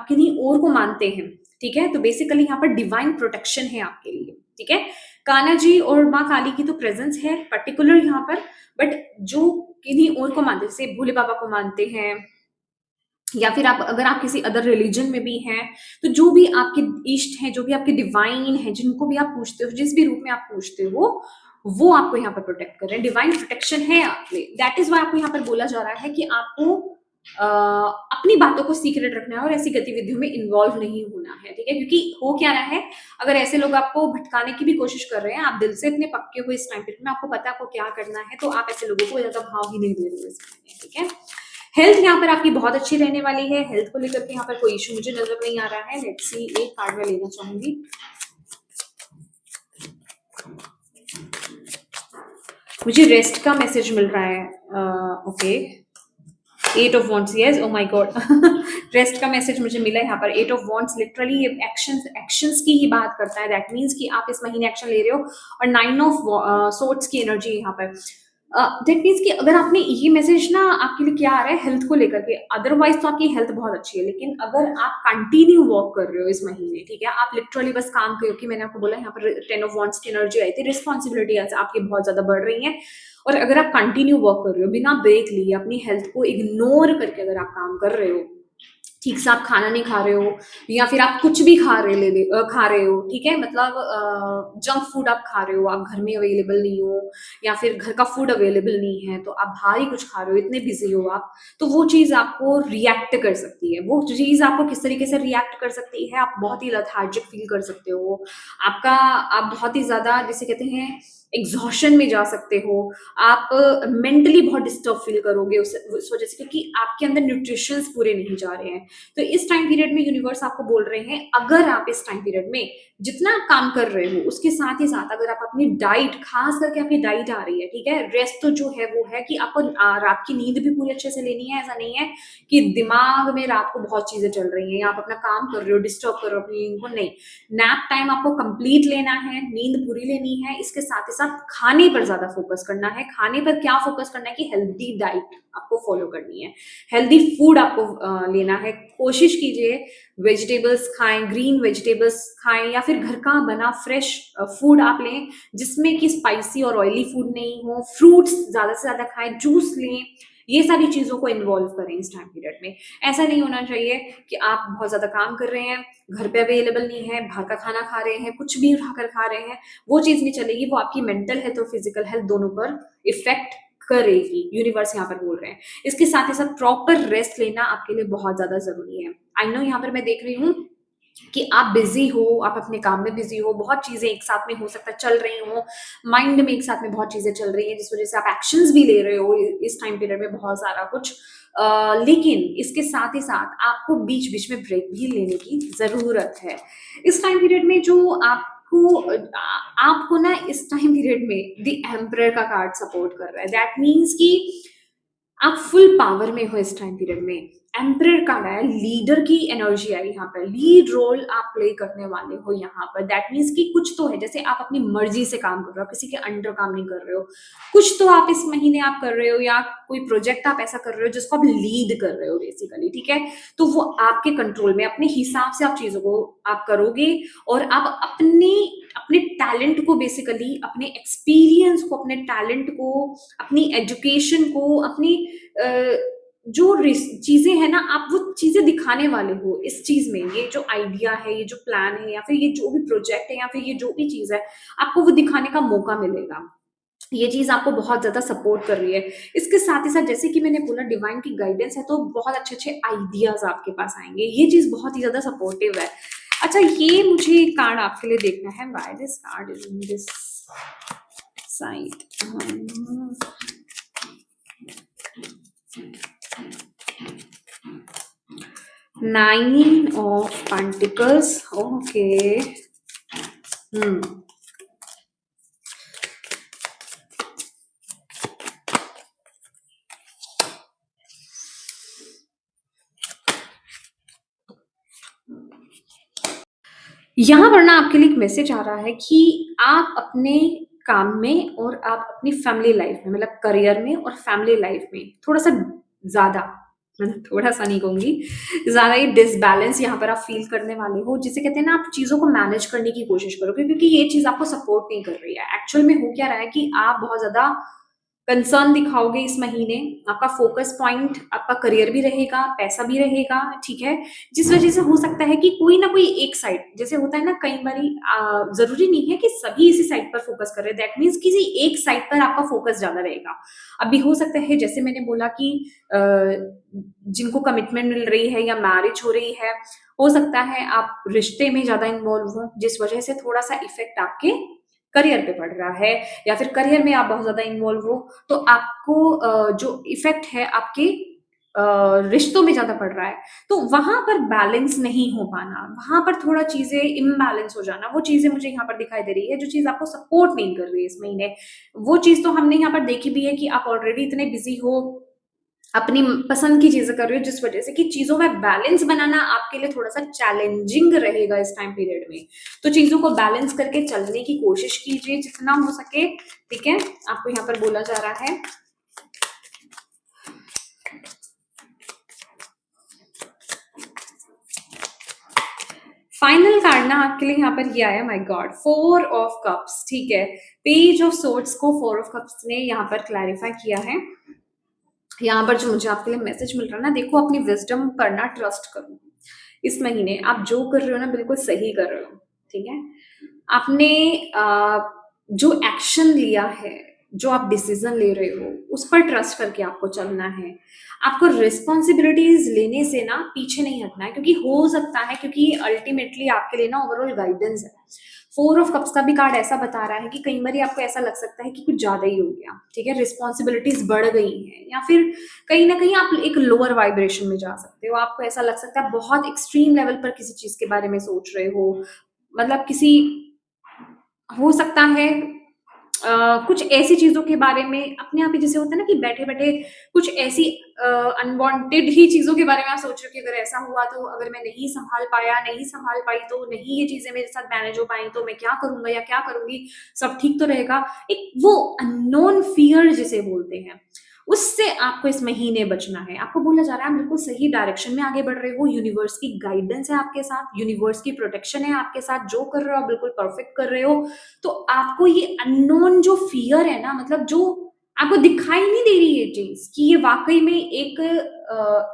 किन्हीं और को मानते हैं, ठीक है? तो बेसिकली यहाँ पर डिवाइन प्रोटेक्शन है आपके लिए, ठीक है? कान्हा जी और माँ काली की तो प्रेजेंस है पर्टिकुलर यहाँ पर, बट जो किन्हीं और को मानते हैं, जैसे भोले बाबा को मानते हैं, या फिर आप अगर आप किसी अदर रिलीजन में भी हैं, तो जो भी आपके इष्ट हैं, जो भी आपके डिवाइन हैं, जिनको भी आप पूछते हो, जिस भी रूप में आप पूछते हो, वो आपको यहाँ पर प्रोटेक्ट कर रहे हैं। डिवाइन प्रोटेक्शन है आप में। दैट इज वाई आपको यहाँ पर बोला जा रहा है कि आपको अपनी बातों को सीक्रेट रखना है और ऐसी गतिविधियों में इन्वॉल्व नहीं होना है, ठीक है? क्योंकि हो क्या रहा है, अगर ऐसे लोग आपको भटकाने की भी कोशिश कर रहे हैं, आप दिल से इतने पक्के हो इस टाइम पीरियड में, आपको पता है आपको क्या करना है, तो आप ऐसे लोगों को ज्यादा भाव ही नहीं दे रहे हो इस समय में, ठीक है? हेल्थ यहाँ पर आपकी बहुत अच्छी रहने वाली है। हेल्थ को लेकर के यहाँ पर कोई इश्यू मुझे नजर नहीं आ रहा है। लेट्स सी, एक कार्ड में लेना चाहूंगी। मुझे रेस्ट का मैसेज मिल रहा है। Okay, 8 of wants, yes, oh my God. Rest का मैसेज मुझे मिला है यहाँ पर। 8 ऑफ वॉन्ट्स लिटरली ये एक्शंस की ही बात करता है। दैट मीन्स कि आप इस महीने एक्शन ले रहे हो। और 9 ऑफ सोर्ड्स की एनर्जी यहाँ पर। दैट मीन्स कि अगर आपने ये मैसेज ना, आपके लिए क्या आ रहा है हेल्थ को लेकर के, अदरवाइज तो आपकी हेल्थ बहुत अच्छी है, लेकिन अगर आप कंटिन्यू वर्क कर रहे हो इस महीने, ठीक है, आप लिटरली बस काम करो, कि मैंने आपको बोला यहाँ पर 10 ऑफ वॉन्ट्स की एनर्जी आई थी, रिस्पॉन्सिबिलिटी आपकी बहुत ज्यादा बढ़ रही है। और अगर आप कंटिन्यू वर्क कर रहे हो बिना ब्रेक लिए, अपनी हेल्थ को इग्नोर करके अगर आप काम कर रहे हो, ठीक से आप खाना नहीं खा रहे हो, या फिर आप कुछ भी खा रहे हो, ठीक है, मतलब जंक फूड आप खा रहे हो, आप घर में अवेलेबल नहीं हो, या फिर घर का फूड अवेलेबल नहीं है, तो आप बाहर ही कुछ खा रहे हो, इतने बिजी हो आप, तो वो चीज आपको रिएक्ट कर सकती है। वो चीज आपको किस तरीके से रिएक्ट कर सकती है, आप बहुत ही लेथार्जिक फील कर सकते हो, आप बहुत ही ज्यादा, जिसे कहते हैं, एग्जॉशन में जा सकते हो, आप मेंटली बहुत डिस्टर्ब फील करोगे उस वजह से, क्योंकि आपके अंदर न्यूट्रिशंस पूरे नहीं जा रहे हैं। तो इस टाइम पीरियड में यूनिवर्स आपको बोल रहे हैं, अगर आप इस टाइम पीरियड में जितना आप काम कर रहे हो, उसके साथ ही साथ अगर आप अपनी डाइट, खास करके आपकी डाइट आ रही है, ठीक है, रेस्ट तो जो है वो है कि आपको रात की नींद भी पूरी अच्छे से लेनी है। ऐसा नहीं है कि दिमाग में रात को बहुत चीजें चल रही हैं, या आप अपना काम कर रहे हो, डिस्टर्ब कर रहे हो अपनी नींद को, नहीं। नैप टाइम आपको कंप्लीट लेना है, नींद पूरी लेनी है। इसके साथ ही साथ खाने पर ज्यादा फोकस करना है। खाने पर क्या फोकस करना है कि हेल्दी डाइट आपको फॉलो करनी है, हेल्दी फूड आपको लेना है। कोशिश कीजिए वेजिटेबल्स खाएं, ग्रीन वेजिटेबल्स खाएं, या फिर घर का बना फ्रेश फूड आप लें, जिसमें कि स्पाइसी और ऑयली फूड नहीं हो। फ्रूट्स ज्यादा से ज्यादा खाएं, जूस लें, ये सारी चीजों को इन्वॉल्व करें इस टाइम पीरियड में। ऐसा नहीं होना चाहिए कि आप बहुत ज्यादा काम कर रहे हैं, घर पे अवेलेबल नहीं है, बाहर का खाना खा रहे हैं, कुछ भी उठाकर खा रहे हैं, वो चीज नहीं चलेगी। वो आपकी मेंटल हेल्थ और फिजिकल हेल्थ दोनों पर इफेक्ट करेगी, यूनिवर्स यहाँ पर बोल रहे हैं। इसके साथ ही साथ प्रॉपर रेस्ट लेना आपके लिए बहुत ज्यादा जरूरी है। आई नो यहाँ पर मैं देख रही हूँ कि आप बिजी हो, आप अपने काम में बिजी हो, बहुत चीजें एक साथ में हो सकता है चल रही हो, माइंड में एक साथ में बहुत चीजें चल रही हैं, जिस वजह से आप एक्शंस भी ले रहे हो इस टाइम पीरियड में बहुत सारा कुछ। लेकिन इसके साथ ही साथ आपको बीच बीच में ब्रेक भी लेने की जरूरत है इस टाइम पीरियड में। जो आपको ना इस टाइम पीरियड में द एम्परर का कार्ड सपोर्ट कर रहा है। दैट मीन्स कि आप फुल पावर में हो इस टाइम पीरियड में। एम्परर कार्ड आया, लीडर की एनर्जी आई यहाँ पर, लीड रोल आप प्ले करने वाले हो यहाँ पर। दैट मीन्स कि कुछ तो है, जैसे आप अपनी मर्जी से काम कर रहे हो, किसी के अंडर काम नहीं कर रहे हो, कुछ तो आप इस महीने आप कर रहे हो, या कोई प्रोजेक्ट आप ऐसा कर रहे हो जिसको आप लीड कर रहे हो बेसिकली, ठीक है। तो वो आपके कंट्रोल में, अपने हिसाब से आप चीजों को आप करोगे, और आप अपने अपने टैलेंट को बेसिकली, अपने एक्सपीरियंस को, अपने टैलेंट को, अपनी एजुकेशन को, अपनी जो चीजें है ना, आप वो चीजें दिखाने वाले हो इस चीज में। ये जो आइडिया है, ये जो प्लान है, या फिर ये जो भी प्रोजेक्ट है, या फिर ये जो भी चीज है, आपको वो दिखाने का मौका मिलेगा। ये चीज आपको बहुत ज्यादा सपोर्ट कर रही है। इसके साथ ही साथ, जैसे कि मैंने बोला, डिवाइन की गाइडेंस है, तो बहुत अच्छे अच्छे आइडियाज आपके पास आएंगे। ये चीज बहुत ही ज्यादा सपोर्टिव है। अच्छा, ये मुझे कार्ड आपके लिए देखना है। Why this card is in this side? 9 of Pentacles. Okay. यहां पर ना आपके लिए एक मैसेज आ रहा है कि आप अपने काम में और आप अपनी फैमिली लाइफ में, मतलब करियर में और फैमिली लाइफ में थोड़ा सा ज्यादा मतलब थोड़ा-सा नहीं कहूँगी, ज़्यादा ही डिसबैलेंस यहाँ पर आप फ़ील करने वाले हो, जिसे कहते हैं ना आप चीज़ों को मैनेज करने की कोशिश करोगे क्योंकि ये चीज़ आपको सपोर्ट नहीं कर रही है। एक्चुअल में हो क्या रहा है कि आप बहुत ज़्यादा कंसर्न दिखाओगे इस महीने, आपका फ़ोकस पॉइंट आपका करियर भी रहेगा, पैसा भी रहेगा, ठीक है? जिस वज़ह से हो सकता है कि कोई ना कोई एक साइड जैसे होता है ना कई बारी ज़रूरी नहीं है कि सभी इसी साइड पर फ़ोकस कर रहे हैं, दैट मीन्स किसी एक साइड पर आपका फ़ोकस ज़्यादा रहेगा। अभी हो सकता है जैसे मैंने बोला कि अ, जिनको कमिटमेंट मिल रही है या मैरिज हो रही है, हो सकता है आप रिश्ते में ज़्यादा इन्वॉल्व हो, जिस वज़ह से थोड़ा-सा इफ़ेक्ट आपके करियर पे पड़ रहा है या फिर करियर में आप बहुत ज़्यादा इन्वॉल्व हो, तो आपको जो इफ़ेक्ट है आपके रिश्तों में ज़्यादा पड़ रहा है। तो वहाँ पर बैलेंस नहीं हो पाना, वहाँ पर थोड़ा चीज़ें इम्बैलेंस हो जाना, वो चीज़ें मुझे यहाँ पर दिखाई दे रही है, जो चीज़ आपको सपोर्ट नहीं कर रही है इस महीने। वो चीज़ तो हमने यहाँ पर देखी भी है कि आप ऑलरेडी इतने बिज़ी हो, अपनी पसंद की चीज़ें कर रहे हो जिस वज़ह से कि चीज़ों में बैलेंस बनाना आपके लिए थोड़ा-सा चैलेंजिंग रहेगा इस टाइम पीरियड में। तो चीज़ों को बैलेंस करके चलने की कोशिश कीजिए जितना हो सके, ठीक है? आपको यहाँ पर बोला जा रहा है। फाइनल कार्ड ना आपके लिए यहाँ पर ये आया, माय गॉड, 4 ऑफ कप्स, ठीक है? पेज ऑफ सोर्ड्स को 4 ऑफ कप्स ने यहाँ पर क्लैरिफाई किया है। यहाँ पर जो मुझे आपके लिए मैसेज मिल रहा है ना, देखो अपनी विज़डम पर ना ट्रस्ट करो। इस महीने आप जो कर रहे हो ना बिल्कुल सही कर रहे हो, ठीक है? आपने जो एक्शन लिया है, जो आप डिसीज़न ले रहे हो, उस पर ट्रस्ट करके आपको चलना है। आपको रिस्पॉन्सिबिलिटीज़ लेने से ना पीछे नहीं हटना है क्योंकि हो सकता है क्योंकि ये अल्टीमेटली आपके लिए ना ओवरऑल गाइडेंस है। 4 ऑफ कप्स का भी कार्ड ऐसा बता रहा है कि कई बारी आपको ऐसा लग सकता है कि कुछ ज़्यादा ही हो गया, ठीक है? रिस्पॉन्सिबिलिटीज़ बढ़ गई हैं या फिर कहीं न कहीं आप एक लोअर वाइब्रेशन में जा सकते हो। आपको ऐसा लग सकता है बहुत एक्सट्रीम लेवल पर किसी चीज़ के बारे में सोच रहे हो। मतलब किसी हो सकता है कुछ ऐसी चीज़ों के बारे में अपने आप ही जैसे होता है ना कि बैठे-बैठे कुछ ऐसी अनवांटेड ही चीज़ों के बारे में आप सोच रहे हो कि अगर ऐसा हुआ तो अगर मैं नहीं सँभाल पाया, नहीं सँभाल पाई तो नहीं ये चीज़ें मेरे साथ मैनेज हो पाई तो मैं क्या करूँगा या क्या करूँगी? सब ठीक तो रहेगा? एक वो अननोन फ़ियर जिसे बोलते हैं, उससे आपको इस महीने बचना है। आपको बोला जा रहा है आप बिल्कुल सही डायरेक्शन में आगे बढ़ रहे हो, यूनिवर्स की गाइडेंस है आपके साथ, यूनिवर्स की प्रोटेक्शन है आपके साथ, जो कर रहे हो आप बिल्कुल परफेक्ट कर रहे हो। तो आपको ये अननोन जो फ़ियर है ना मतलब जो आपको दिखाई नहीं दे रही ये चीज़ कि ये वाक़ई में एक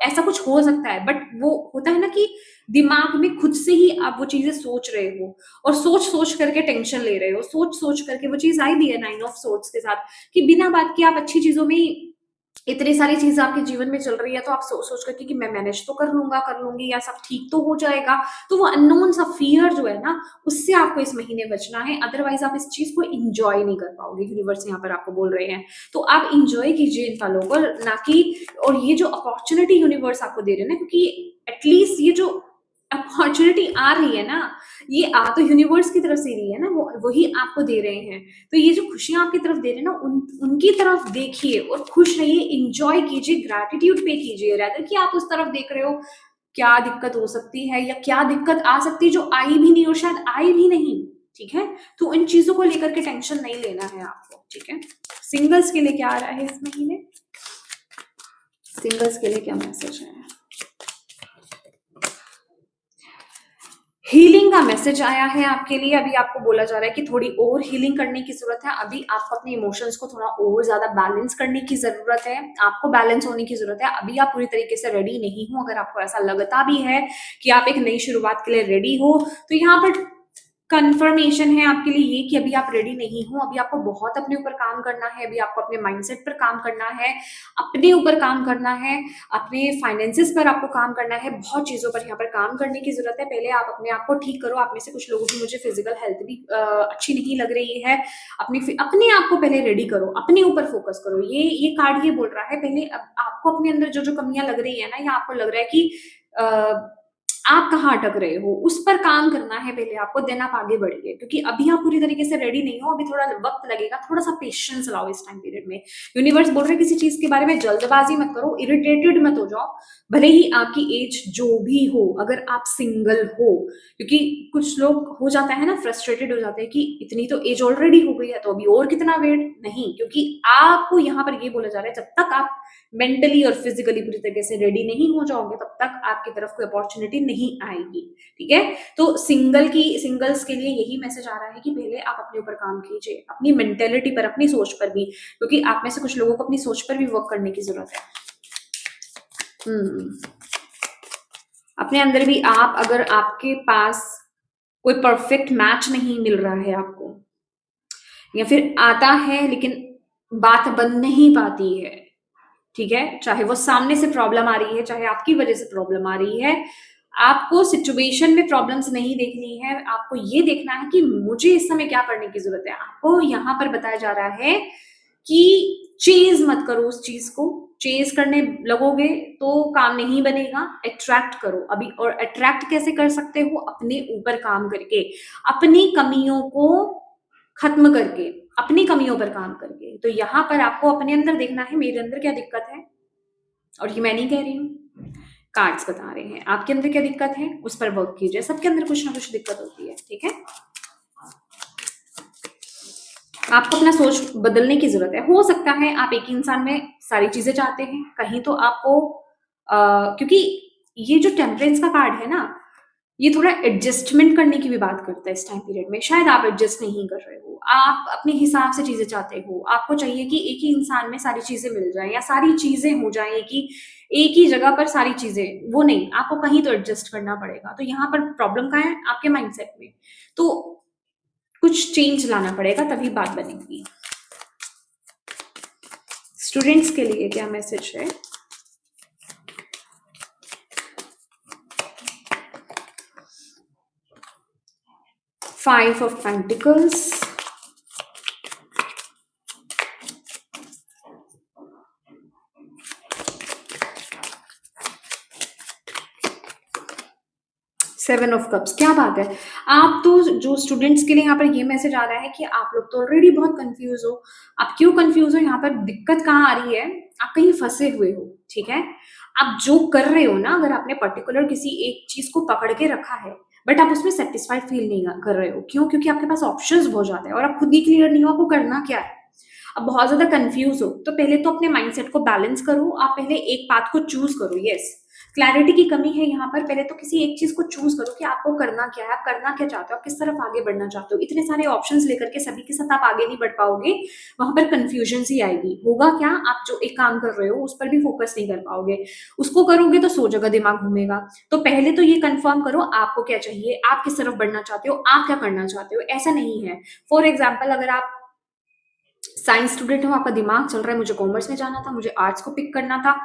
ऐसा कुछ हो सकता है बट वो होता है ना कि दिमाग में खुद से ही आप वो चीज़ें सोच रहे हो और सोच-सोच करके टेंशन ले रहे हो, सोच-सोच करके वो चीज़ आई भी है 9 ऑफ सोर्ड्स के साथ कि बिना बात के आप अच्छी चीज़ों में ही इतनी सारी चीज़ें आपके जीवन में चल रही है तो आप सोच करके कि मैं मैनेज तो कर लूँगा, कर लूँगी या सब ठीक तो हो जाएगा। तो वो अननोन सा फ़ियर जो है ना, उससे आपको इस महीने बचना है, अदरवाइज़ आप इस चीज़ को एन्जॉय नहीं कर पाओगे। यूनिवर्स यहाँ पर आपको बोल रहे हैं। तो आप एन्जॉय कीजिए इन पलों को ना कि और ये जो अपॉर्च्युनिटी यूनिवर्स आपको दे रहे हैं ना क्योंकि एटलीस्ट ये जो अपॉर्च्युनिटी आ रही है ना, ये आ तो यूनिवर्स की तरफ से रही है ना, वो वही आपको दे रहे हैं। तो ये जो खुशियाँ आपकी तरफ दे रहे हैं ना, उनकी तरफ देखिए और खुश रहिए, एन्जॉय कीजिए, ग्रैटिट्यूड पे कीजिए रादर कि आप उस तरफ देख रहे हो, क्या दिक्कत हो सकती है या क्या दिक्कत आ सकती है जो आई भी नहीं और शायद आई भी नहीं, ठीक है? तो इन चीज़ों को लेकर के टेंशन नहीं लेना है आपको, ठीक है? सिंगल्स के लिए क्या आ रहा है इस महीने? सिंगल्स के लिए क्या मैसेज है? हीलिंग का मैसेज आया है आपके लिए। अभी आपको बोला जा रहा है कि थोड़ी और हीलिंग करने की ज़रूरत है। अभी आपको अपने इमोशंस को थोड़ा और ज़्यादा बैलेंस करने की ज़रूरत है। आपको बैलेंस होने की ज़रूरत है। अभी आप पूरी तरीके से रेडी नहीं हो। अगर आपको ऐसा लगता भी है कि आप एक नई शुरुआत के लिए रेडी हो, तो यहाँ पर कन्फर्मेशन है आपके लिए ये कि अभी आप रेडी नहीं हो, अभी आपको बहुत अपने ऊपर काम करना है, अभी आपको अपने माइंडसेट पर काम करना है, अपने ऊपर काम करना है, अपने फाइनेंसेस पर आपको काम करना है, बहुत चीज़ों पर यहाँ पर काम करने की ज़रूरत है। पहले आप अपने आप को ठीक करो, आप में से कुछ लोगों की मुझे फिज़िकल हेल्थ भी अच्छी नहीं लग रही है, अपने आप को पहले रेडी करो, अपने ऊपर फोकस करो। ये कार्ड ये बोल रहा है पहले अब आपको अपने अंदर जो-जो कमियाँ लग रही है ना या आपको लग रहा है कि अ आप कहाँ अटक रहे हो, उस पर काम करना है पहले आपको, देन आप आगे बढ़िए, क्योंकि अभी आप पूरी तरीके से रेडी नहीं हो, अभी थोड़ा वक्त लगेगा, थोड़ा सा पेशेंस लाओ इस टाइम पीरियड में। यूनिवर्स बोल रहे हैं किसी चीज के बारे में जल्दबाजी मत करो, इरिटेटेड मत हो जाओ, भले ही आपकी एज जो भी हो, अगर आप सिंगल हो, क्योंकि कुछ लोग हो जाता है ना, फ्रस्ट्रेटेड हो जाते हैं कि इतनी तो एज ऑलरेडी हो गई है तो अभी और कितना वेट, नहीं, क्योंकि आपको यहाँ पर ये बोला जा रहा है जब तक आप मेंटली और फिजिकली पूरी तरीके से रेडी नहीं हो जाओगे तब तक आपकी तरफ कोई अपॉर्चुनिटी नहीं आएगी। ठीक है, तो सिंगल्स के लिए यही मैसेज आ रहा है कि पहले आप अपने ऊपर काम कीजिए, अपनी मेंटेलिटी पर, अपनी सोच पर भी, क्योंकि आप में से कुछ लोगों को अपनी सोच पर भी वर्क करने की जरूरत है। अपने अंदर भी आप, अगर आपके पास कोई परफेक्ट मैच नहीं मिल रहा है आपको, या फिर आता है लेकिन बात बन नहीं पाती है, ठीक है, चाहे वो सामने से प्रॉब्लम आ रही है, चाहे आपकी वजह से प्रॉब्लम आ रही है, आपको सिचुएशन में प्रॉब्लम्स नहीं देखनी है, आपको ये देखना है कि मुझे इस समय क्या करने की जरूरत है। आपको यहाँ पर बताया जा रहा है कि चेज मत करो उस चीज को, चेज करने लगोगे तो काम नहीं बनेगा, अट्रैक्ट करो अभी। और अट्रैक्ट कैसे कर सकते हो, अपने ऊपर काम करके, अपनी कमियों को खत्म करके, अपनी कमियों पर काम करके। तो यहाँ पर आपको अपने अंदर देखना है मेरे अंदर क्या दिक्कत है, और ये मैं नहीं कह रही हूँ, कार्ड्स बता रहे हैं आपके अंदर क्या दिक्कत है, उस पर वर्क कीजिए। सबके अंदर कुछ ना कुछ दिक्कत होती है, ठीक है, आपको अपना सोच बदलने की जरूरत है। हो सकता है आप एक ही इंसान में सारी चीजें चाहते हैं, कहीं तो आपको क्योंकि ये जो टेम्परेंस का कार्ड है ना, ये थोड़ा एडजस्टमेंट करने की भी बात करता है इस टाइम पीरियड में। शायद आप एडजस्ट नहीं कर रहे हो, आप अपने हिसाब से चीजें चाहते हो, आपको चाहिए कि एक ही इंसान में सारी चीजें मिल जाए, या सारी चीजें हो जाए कि एक ही जगह पर सारी चीजें, वो नहीं, आपको कहीं तो एडजस्ट करना पड़ेगा। तो यहाँ पर प्रॉब्लम कहाँ है, आपके माइंडसेट में, तो कुछ चेंज लाना पड़ेगा तभी बात बनेगी। स्टूडेंट्स के लिए क्या मैसेज है, five of pentacles, seven of cups. क्या बात है, आप तो, जो स्टूडेंट्स के लिए यहाँ पर ये मैसेज आ रहा है कि आप लोग तो ऑलरेडी बहुत कंफ्यूज हो। आप क्यों कंफ्यूज हो, यहाँ पर दिक्कत कहाँ आ रही है, आप कहीं फंसे हुए हो, ठीक है। आप जो कर रहे हो ना, अगर आपने पर्टिकुलर किसी एक चीज को पकड़ के रखा है, बट आप उसमें सेटिस्फाइड फील नहीं कर रहे हो, क्यों, क्योंकि आपके पास ऑप्शंस बहुत ज्यादा है और आप खुद ही क्लियर नहीं हो आपको करना क्या है। अब बहुत ज्यादा कंफ्यूज हो तो पहले तो अपने माइंडसेट को बैलेंस करो, आप पहले एक पाथ को चूज करो। यस, क्लैरिटी की कमी है यहाँ पर, पहले तो किसी एक चीज को चूज करो कि आपको करना क्या है, आप करना क्या चाहते हो, आप किस तरफ आगे बढ़ना चाहते हो। इतने सारे ऑप्शंस लेकर के सभी के साथ आप आगे नहीं बढ़ पाओगे, वहां पर कंफ्यूजन ही आएगी। होगा क्या, आप जो एक काम कर रहे हो उस पर भी फोकस नहीं कर पाओगे, उसको करोगे तो 100 जगह दिमाग घूमेगा। तो पहले तो ये कंफर्म करो आपको क्या चाहिए, आप किस तरफ बढ़ना चाहते हो, आप क्या करना चाहते हो। ऐसा नहीं है, फॉर एग्जाम्पल अगर आप साइंस स्टूडेंट हो, आपका दिमाग चल रहा है मुझे कॉमर्स में जाना था, मुझे आर्ट्स को पिक करना था,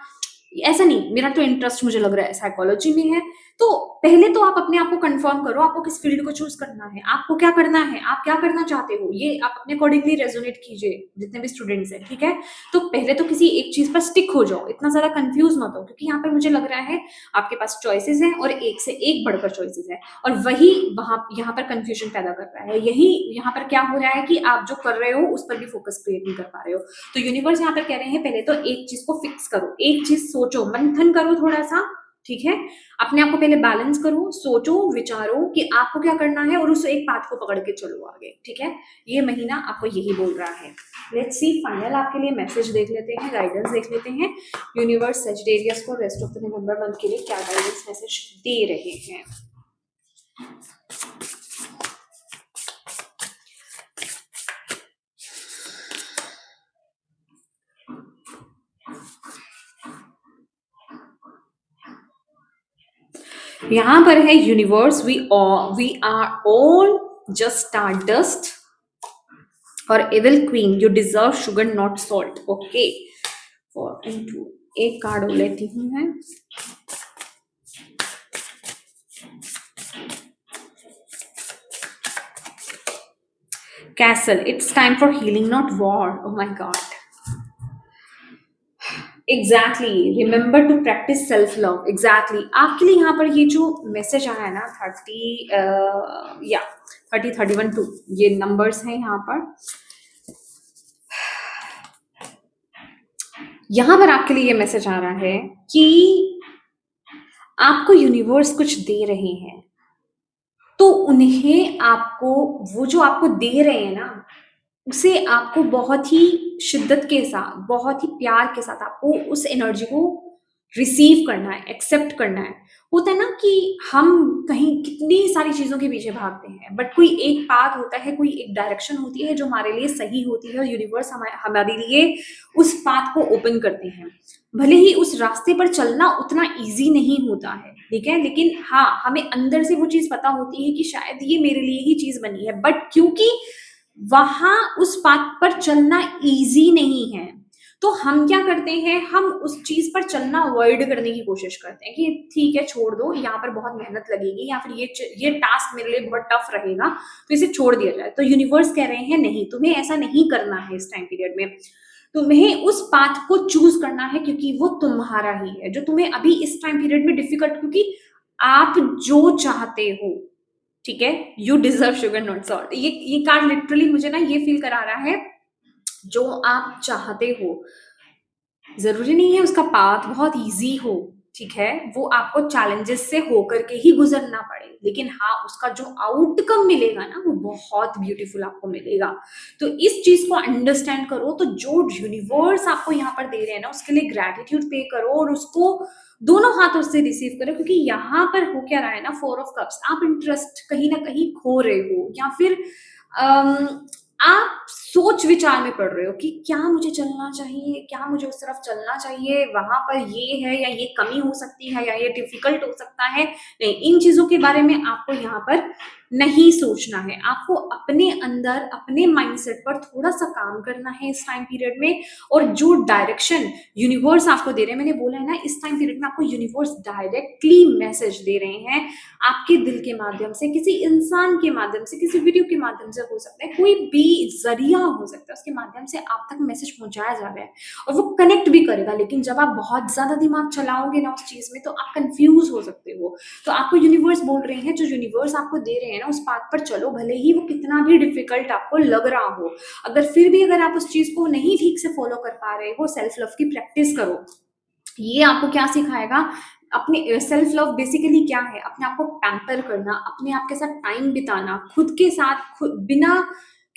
ऐसा नहीं, मेरा तो इंटरेस्ट मुझे लग रहा है साइकोलॉजी में है। तो पहले तो आप अपने आप को कंफर्म करो, आपको किस फील्ड को चूज करना है, आपको क्या करना है, आप क्या करना चाहते हो, ये आप अपने अकॉर्डिंगली रेजोनेट कीजिए जितने भी स्टूडेंट्स हैं, ठीक है। तो पहले तो किसी एक चीज पर स्टिक हो जाओ, इतना ज्यादा कंफ्यूज मत हो, क्योंकि यहाँ पर मुझे लग रहा है आपके पास चॉइसेस हैं और एक से एक बढ़कर चॉइसेस है, और वही वहां यहाँ पर कंफ्यूजन पैदा कर रहा है। यही यहाँ पर क्या हो रहा है कि आप जो कर रहे हो उस पर भी फोकस क्रिएट नहीं कर पा रहे हो। तो यूनिवर्स यहाँ पर कह रहे हैं पहले तो एक चीज को फिक्स करो, एक चीज सोचो, मंथन करो थोड़ा सा, ठीक है। अपने आप को पहले बैलेंस करो, सोचो विचारो कि आपको क्या करना है, और उस एक पाथ को पकड़ के चलो आगे, ठीक है। ये महीना आपको यही बोल रहा है। लेट्स सी, फाइनल आपके लिए मैसेज देख लेते हैं, गाइडेंस देख लेते हैं। यूनिवर्स सजिटेरियस को rest of the November month के लिए क्या गाइडेंस मैसेज दे रहे हैं। यहां पर है universe, we are all just stardust, और evil queen, you deserve sugar not salt. Okay, for into एक कार्ड लेती हूँ मैं। Castle, it's time for healing, not war. Oh my god. Exactly, remember to practice self love. Exactly, आपके लिए यहाँ पर ये जो मैसेज आया है ना, 30 या 30, 31, 2, ये नंबर्स हैं यहाँ पर। यहाँ पर आपके लिए ये मैसेज आ रहा है कि आपको यूनिवर्स कुछ दे रहे हैं, तो उन्हें आपको, वो जो आपको दे रहे हैं ना, उसे आपको बहुत ही शिद्दत के साथ, बहुत ही प्यार के साथ आपको उस एनर्जी को रिसीव करना है, एक्सेप्ट करना है। होता है ना कि हम कहीं कितनी सारी चीज़ों के पीछे भागते हैं, बट कोई एक पाथ होता है, कोई एक डायरेक्शन होती है जो हमारे लिए सही होती है, और यूनिवर्स हमारे लिए उस पाथ को ओपन करते हैं। भले ही उस रास्ते पर चलना उतना ईज़ी नहीं होता है, ठीक है? लेकिन हाँ, हमें अंदर से वो चीज़ पता होती है कि शायद ये मेरे लिए ही चीज़ बनी है, बट क्योंकि वहाँ उस पाथ पर चलना ईज़ी नहीं है, तो हम क्या करते हैं, हम उस चीज़ पर चलना अवॉइड करने की कोशिश करते हैं कि ठीक है, छोड़ दो, यहाँ पर बहुत मेहनत लगेगी, या फिर ये टास्क मेरे लिए बहुत टफ रहेगा, तो इसे छोड़ दिया जाए। तो यूनिवर्स कह रहे हैं नहीं, तुम्हें ऐसा नहीं करना है इस टाइम पीरियड में। तुम्हें उस पाथ को चूज़ करना है, क्योंकि वो तुम्हारा ही है, जो तुम्हें अभी इस टाइम पीरियड में डिफ़िकल्ट, क्योंकि आप जो चाहते हो, ठीक है? You deserve sugar not salt. ये कार्ड लिटरली मुझे ना ये फ़ील करा रहा है, जो आप चाहते हो, ज़रूरी नहीं है उसका पाथ बहुत ईज़ी हो, ठीक है? वो आपको चैलेंजेस से होकर के ही गुज़रना पड़े, लेकिन हाँ, उसका जो आउटकम मिलेगा ना, वो बहुत ब्यूटीफुल आपको मिलेगा। तो इस चीज़ को अंडरस्टैंड करो, तो जो यूनिवर्स आपको यहाँ पर दे रहे हैं ना, उसके लिए ग्रैटिट्यूड पे करो, और उसको दोनों हाथों से रिसीव करो, क्योंकि यहाँ पर हो क्या रहा है ना, 4 ऑफ कप्स, आप इंटरेस्ट कहीं न कहीं खो रहे हो, या फिर अम, आप सोच-विचार में पड़ रहे हो कि क्या मुझे चलना चाहिए? क्या मुझे उस तरफ चलना चाहिए? वहाँ पर ये है, या ये कमी हो सकती है, या ये डिफ़िकल्ट हो सकता है। नहीं, इन चीज़ों के बारे में आपको यहाँ पर नहीं सोचना है। आपको अपने अंदर, अपने माइंडसेट पर थोड़ा-सा काम करना है इस टाइम पीरियड में, और जो डायरेक्शन यूनिवर्स आपको दे रहे हैं, मैंने बोला है ना, इस टाइम पीरियड में आपको यूनिवर्स डायरेक्टली मैसेज दे रहे हैं, आपके दिल के माध्यम से, किसी इंसान के माध्यम से, किसी वीडियो के माध्यम से हो सकता है, कोई भी ज़रिया हो सकता है, उसके माध्यम से आप तक मैसेज पहुँचाया जा रहा है, और वो कनेक्ट भी करेगा। लेकिन जब आप बहुत ज़्यादा दिमाग चलाओगे ना उस चीज़ में, तो आप कन्फ्यूज़ हो सकते हो। तो आपको यूनिवर्स बोल रहे हैं, जो यूनिवर्स आपको दे रहे हैं ना, उस पाथ पर चलो, भले ही वो कितना भी डिफ़िकल्ट आपको लग रहा हो। अगर आप उस चीज़ को नहीं ठीक से फ़ॉलो कर पा रहे हो, सेल्फ लव की प्रैक्टिस करो। ये आपको क्या सिखाएगा? अपने सेल्फ लव बेसिकली क्या है? अपने आप को पैम्पर करना, अपने आप के साथ टाइम बिताना, खुद के साथ बिना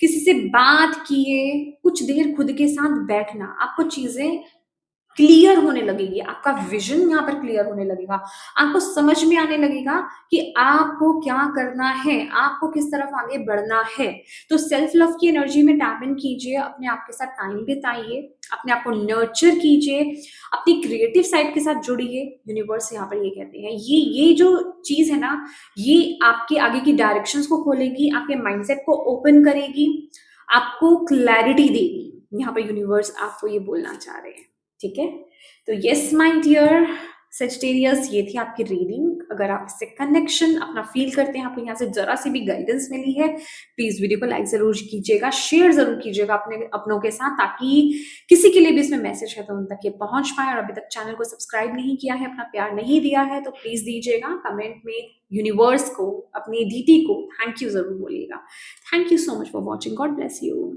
किसी से बात किए कुछ देर खुद के साथ बैठना, आपको चीज़ें क्लियर होने लगेगी, आपका विज़न यहाँ पर क्लियर होने लगेगा। आपको समझ में आने लगेगा कि आपको क्या करना है, आपको किस तरफ आगे बढ़ना है। तो सेल्फ लव की एनर्जी में टैप इन कीजिए, अपने आप के साथ टाइम बिताइए, अपने आप को नर्चर कीजिए, अपनी क्रिएटिव साइड के साथ जुड़िए। यूनिवर्स यहाँ पर ये कहते हैं, ये जो चीज़ है ना, ये आपके आगे की डायरेक्शंस को खोलेगी, आपके माइंडसेट को ओपन करेगी, आपको क्लैरिटी देगी। यहाँ पर यूनिवर्स आपको ये बोलना चाह रहे हैं। ठीक है? तो येस माय डियर सेजिटेरियस, ये थी आपकी रीडिंग। अगर आप इससे कनेक्शन अपना फ़ील करते हैं, आपको यहाँ से ज़रा-सी भी गाइडेंस मिली है, प्लीज़ वीडियो को लाइक ज़रूर कीजिएगा, शेयर ज़रूर कीजिएगा अपने अपनों के साथ, ताकि किसी के लिए भी इसमें मैसेज है तो उन तक ये पहुँच पाए। और अभी तक चैनल को सब्सक्राइब नहीं किया है, अपना प्यार नहीं दिया है, तो प्लीज़ दीजिएगा। कमेंट में यूनिवर्स को, अपनी दीदी को थैंक यू ज़रूर बोलिएगा। Thank you so much for watching. God bless you.